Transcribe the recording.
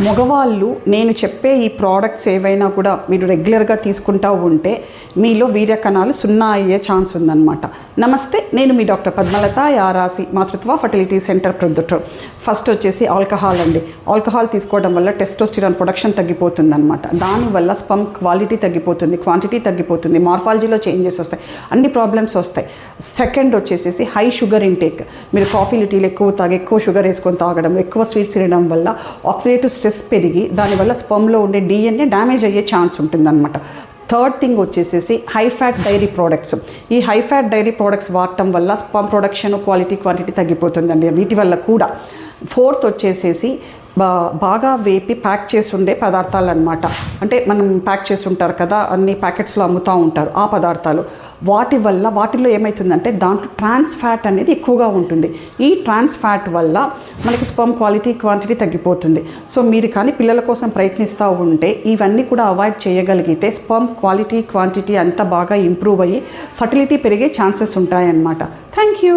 మగవాళ్ళు నేను చెప్పే ఈ ప్రోడక్ట్స్ ఏవైనా కూడా మీరు రెగ్యులర్గా తీసుకుంటూ ఉంటే మీలో వీర్య కణాలు సున్నా అయ్యే ఛాన్స్ ఉందన్నమాట. నమస్తే, నేను మీ డాక్టర్ పద్మలత యారాసి, మాతృత్వ ఫర్టిలిటీ సెంటర్ ప్రొద్దుటూరు. ఫస్ట్ వచ్చేసి ఆల్కహాల్ అండి. ఆల్కహాల్ తీసుకోవడం వల్ల టెస్టోస్టిరాన్ ప్రొడక్షన్ తగ్గిపోతుంది అనమాట. దానివల్ల స్పర్మ్ క్వాలిటీ తగ్గిపోతుంది, క్వాంటిటీ తగ్గిపోతుంది, మార్ఫాలజీలో చేంజెస్ వస్తాయి, అన్ని ప్రాబ్లమ్స్ వస్తాయి. సెకండ్ వచ్చేసి హై షుగర్ ఇంటేక్. మీరు కాఫీలు టీలు ఎక్కువ షుగర్ వేసుకొని తాగడం, ఎక్కువ స్వీట్స్ తినడం వల్ల ఆక్సిడేటివ్ స్ట్రెస్ పెరిగి దానివల్ల స్పర్మ్లో ఉండే DNA డ్యామేజ్ అయ్యే ఛాన్స్ ఉంటుందన్నమాట. థర్డ్ థింగ్ వచ్చేసి హై ఫ్యాట్ డైరీ ప్రోడక్ట్స్. ఈ హై ఫ్యాట్ డైరీ ప్రోడక్ట్స్ వాడటం వల్ల స్పర్మ్ ప్రొడక్షన్ క్వాలిటీ క్వాంటిటీ తగ్గిపోతుందండి, వీటి వల్ల కూడా. ఫోర్త్ వచ్చేసి బాగా వేపి ప్యాక్ చేసి ఉండే పదార్థాలు అనమాట. అంటే మనం ప్యాక్ చేసి ఉంటారు కదా, అన్ని ప్యాకెట్స్లో అమ్ముతూ ఉంటారు ఆ పదార్థాలు. వాటిల్లో ఏమవుతుందంటే దాంట్లో ట్రాన్స్ ఫ్యాట్ అనేది ఎక్కువగా ఉంటుంది. ఈ ట్రాన్స్ ఫ్యాట్ వల్ల మనకి స్పర్మ్ క్వాలిటీ క్వాంటిటీ తగ్గిపోతుంది. సో మీరు కానీ పిల్లల కోసం ప్రయత్నిస్తూ ఉంటే ఇవన్నీ కూడా అవాయిడ్ చేయగలిగితే స్పర్మ్ క్వాలిటీ క్వాంటిటీ అంతా బాగా ఇంప్రూవ్ అయ్యి ఫర్టిలిటీ పెరిగే ఛాన్సెస్ ఉంటాయన్నమాట. Thank you.